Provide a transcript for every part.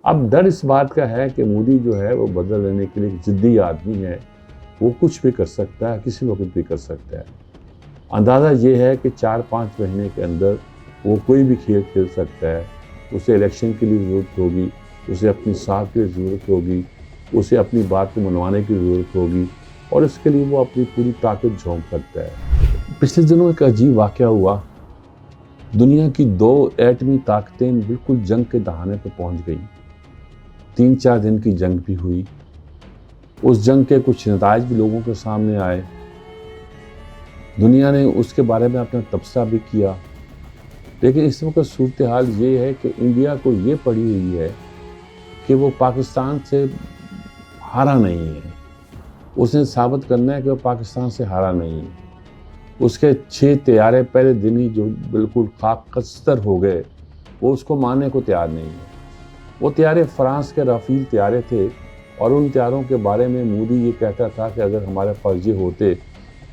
اب ڈر اس بات کا ہے کہ مودی جو ہے وہ بدلہ لینے کے لیے ضدی آدمی ہے، وہ کچھ بھی کر سکتا ہے، کسی وقت بھی کر سکتا ہے۔ اندازہ یہ ہے کہ 4-5 مہینے کے اندر وہ کوئی بھی کھیل کھیل سکتا ہے۔ اسے الیکشن کے لیے ضرورت ہوگی، اسے اپنی ساتھ کی ضرورت ہوگی، اسے اپنی بات کو منوانے کی ضرورت ہوگی، اور اس کے لیے وہ اپنی پوری طاقت جھونک سکتا ہے۔ پچھلے دنوں ایک عجیب واقعہ ہوا۔ دنیا کی 2 ایٹمی طاقتیں بالکل جنگ کے دہانے پہ پہنچ گئیں۔ 3-4 دن کی جنگ بھی ہوئی۔ اس جنگ کے کچھ نتائج بھی لوگوں کے سامنے آئے۔ دنیا نے اس کے بارے میں اپنا تبصرہ بھی کیا، لیکن اس وقت صورتحال یہ ہے کہ انڈیا کو یہ پڑی ہوئی ہے کہ وہ پاکستان سے ہارا نہیں ہے۔ اس نے ثابت کرنا ہے کہ وہ پاکستان سے ہارا نہیں ہے۔ اس کے 6 طیارے پہلے دن ہی جو بالکل خاک خستر ہو گئے، وہ اس کو ماننے کو تیار نہیں ہے۔ وہ طیارے فرانس کے رافیل طیارے تھے، اور ان طیاروں کے بارے میں مودی یہ کہتا تھا کہ اگر ہمارے پاس یہ ہوتے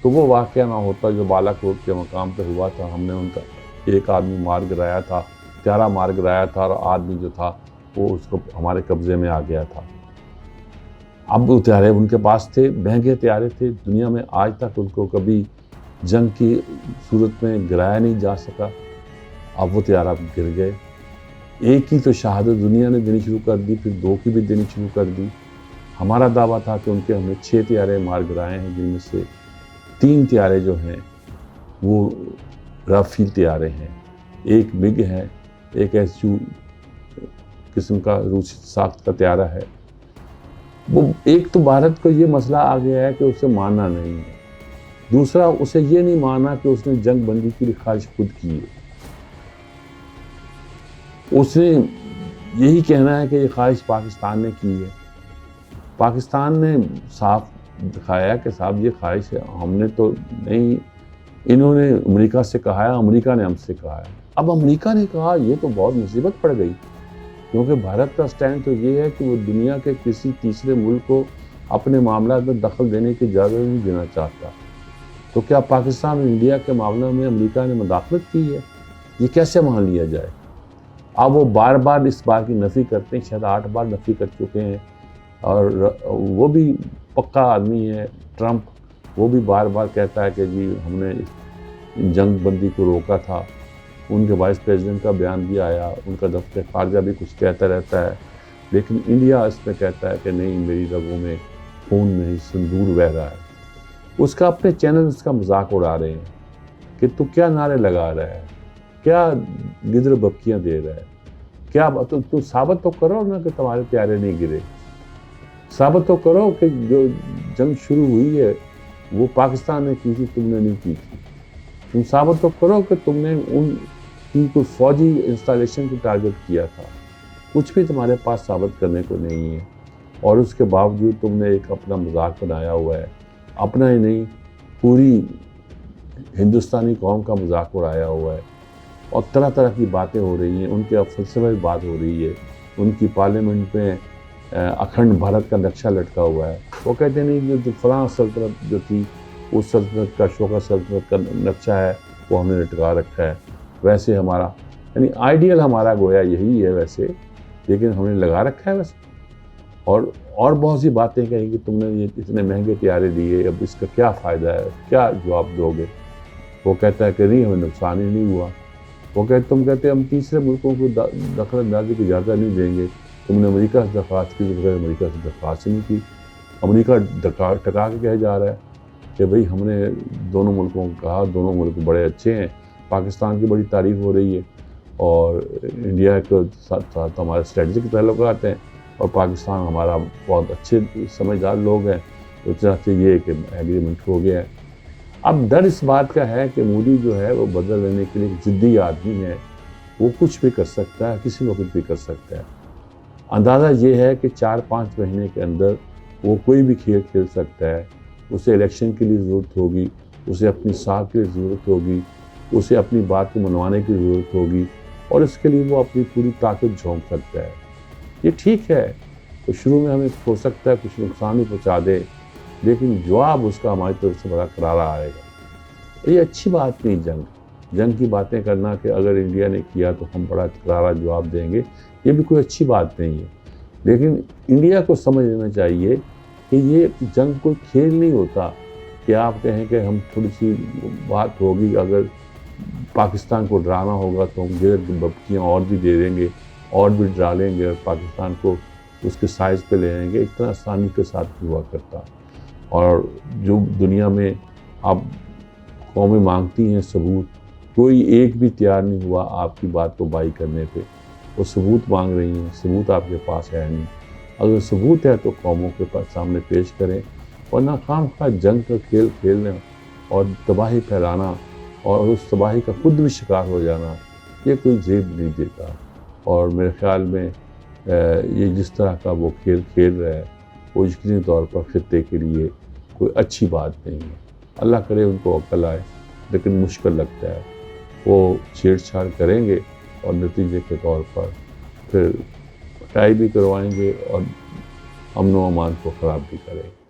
تو وہ واقعہ نہ ہوتا جو بالاکوٹ کے مقام پہ ہوا تھا۔ ہم نے ان کا ایک آدمی مار گرایا تھا، طیارہ مار گرایا تھا، اور آدمی جو تھا وہ اس کو ہمارے قبضے میں آ گیا تھا۔ اب وہ طیارے ان کے پاس تھے، مہنگے طیارے تھے، دنیا میں آج تک ان کو کبھی جنگ کی صورت میں گرایا نہیں جا سکا۔ اب وہ طیارہ گر گئے۔ ایک کی تو شہادت دنیا نے دینی شروع کر دی، پھر 2 کی بھی دینی شروع کر دی۔ ہمارا دعویٰ تھا کہ ان کے ہم نے 6 طیارے مار گرائے ہیں، جن میں سے 3 طیارے جو ہیں وہ رافیل طیارے ہیں، ایک مگ ہے، ایک SU قسم کا روسی ساخت کا طیارہ ہے۔ وہ ایک تو بھارت کو یہ مسئلہ آ گیا ہے کہ اسے ماننا نہیں ہے، دوسرا اسے یہ نہیں ماننا کہ اس نے جنگ بندی کی خواہش خود کی ہے۔ اس نے یہی کہنا ہے کہ یہ خواہش پاکستان نے کی ہے۔ پاکستان نے صاف دکھایا کہ صاحب یہ خواہش ہے، ہم نے تو نہیں، انہوں نے امریکہ سے کہا ہے، امریکہ نے ہم سے کہا ہے۔ اب امریکہ نے کہا یہ تو بہت مصیبت پڑ گئی، کیونکہ بھارت کا سٹینڈ تو یہ ہے کہ وہ دنیا کے کسی تیسرے ملک کو اپنے معاملات میں دخل دینے کی اجازت نہیں دینا چاہتا۔ تو کیا پاکستان اور انڈیا کے معاملے میں امریکہ نے مداخلت کی ہے؟ یہ کیسے مان لیا جائے؟ اب وہ بار بار اس بات کی نفی کرتے ہیں، شاید 8 بار نفی کر چکے ہیں، اور وہ بھی پکا آدمی ہے ٹرمپ، وہ بھی بار بار کہتا ہے کہ جی ہم نے جنگ بندی کو روکا تھا۔ ان کے وائس پریزیڈنٹ کا بیان بھی آیا، ان کا دفتر خارجہ بھی کچھ کہتا رہتا ہے، لیکن انڈیا اس میں کہتا ہے کہ نہیں، میری رگوں میں خون میں ہی سندور بہہ رہا ہے۔ اس کا اپنے چینل اس کا مذاق اڑا رہے ہیں کہ تو کیا نعرے لگا رہا ہے، کیا گدر بکیاں دے رہا ہے، کیا تو ثابت تو کرو نا کہ تمہارے طیارے نہیں گرے، ثابت تو کرو کہ جو جنگ شروع ہوئی ہے وہ پاکستان نے کی تھی، تم نے نہیں کی تھی۔ تم ثابت تو کرو کہ تم نے ان کی کوئی فوجی انسٹالیشن کو ٹارگٹ کیا تھا۔ کچھ بھی تمہارے پاس ثابت کرنے کو نہیں ہے، اور اس کے باوجود تم نے ایک اپنا مذاق بنایا ہوا ہے، اپنا ہی نہیں پوری ہندوستانی قوم کا مذاق اڑایا ہوا ہے، اور طرح طرح کی باتیں ہو رہی ہیں، ان کے فلسفے کی بات ہو رہی ہے، ان کی پارلیمنٹ میں اکھنڈ بھارت کا نقشہ لٹکا ہوا ہے۔ وہ کہتے نہیں کہ فلاں سلطنت جو تھی اس سلطنت کا، شوکا سلطنت کا نقشہ ہے، وہ ہم نے لٹکا رکھا ہے، ویسے ہمارا یعنی آئیڈیل ہمارا گویا یہی ہے ویسے، لیکن ہم نے لگا رکھا ہے ویسے۔ اور بہت سی باتیں کہیں کہ تم نے یہ اتنے مہنگے طیارے دیے، اب اس کا کیا فائدہ ہے، کیا جواب دو گے؟ وہ کہتا ہے کہ نہیں، ہمیں نقصان ہی نہیں ہوا۔ تم کہتے ہم تیسرے ملکوں کو دخل اندازی کی اجازت نہیں دیں گے، تم نے امریکہ سے درخواست کی، تو امریکہ سے درخواست نہیں کی۔ امریکہ ٹکا کے کہہ جا رہا ہے کہ بھئی ہم نے دونوں ملکوں کو کہا، دونوں ملک بڑے اچھے ہیں، پاکستان کی بڑی تعریف ہو رہی ہے، اور انڈیا کے ساتھ ہمارے اسٹریٹجک تعلقات ہیں، اور پاکستان ہمارا بہت اچھے سمجھدار لوگ ہیں، اس طرح سے یہ کہ ایگریمنٹ ہو گیا ہے۔ اب ڈر اس بات کا ہے کہ مودی جو ہے وہ بدلہ لینے کے لیے ضدی آدمی ہے، وہ کچھ بھی کر سکتا ہے، کسی وقت بھی کر سکتا ہے۔ اندازہ یہ ہے کہ 4-5 مہینے کے اندر وہ کوئی بھی کھیل کھیل سکتا ہے۔ اسے الیکشن کے لیے ضرورت ہوگی، اسے اپنی ساتھ کی ضرورت ہوگی، اسے اپنی بات کو منوانے کی ضرورت ہوگی، اور اس کے لیے وہ اپنی پوری طاقت جھونک سکتا ہے۔ یہ ٹھیک ہے، تو شروع میں ہمیں ہو سکتا ہے کچھ نقصان بھی پہنچا دے، لیکن جواب اس کا ہماری طرف سے بڑا کرارا آئے گا۔ یہ اچھی بات نہیں، جنگ کی باتیں کرنا کہ اگر انڈیا نے کیا تو ہم بڑا کرارا جواب دیں گے، یہ بھی کوئی اچھی بات نہیں ہے۔ لیکن انڈیا کو سمجھ لینا چاہیے کہ یہ جنگ کوئی کھیل نہیں ہوتا کہ آپ کہیں کہ ہم تھوڑی سی بات ہوگی، اگر پاکستان کو ڈرانا ہوگا تو ہم گرد بپکیاں اور بھی دے دیں گے اور بھی ڈرا لیں گے اور پاکستان کو اس کے سائز پہ لے لیں گے. اتنا آسانی کے ساتھ ہوا کرتا. اور جو دنیا میں اب قومیں مانگتی ہیں ثبوت، کوئی ایک بھی تیار نہیں ہوا آپ کی بات کو بائی کرنے پہ. وہ ثبوت مانگ رہی ہیں، ثبوت آپ کے پاس ہے نہیں. اگر ثبوت ہے تو قوموں کے پاس سامنے پیش کریں، ورنہ خام خواہ جنگ کا کھیل کھیلنا اور تباہی پھیلانا اور اس تباہی کا خود بھی شکار ہو جانا، یہ کوئی زیب نہیں دیتا. اور میرے خیال میں یہ جس طرح کا وہ کھیل کھیل رہا ہے وہ یقینی طور پر خطے کے لیے کوئی اچھی بات نہیں ہے. اللہ کرے ان کو عقل آئے، لیکن مشکل لگتا ہے. وہ چھیڑ چھاڑ کریں گے اور نتیجے کے طور پر پھر پٹائی بھی کروائیں گے اور امن و امان کو خراب بھی کریں گے.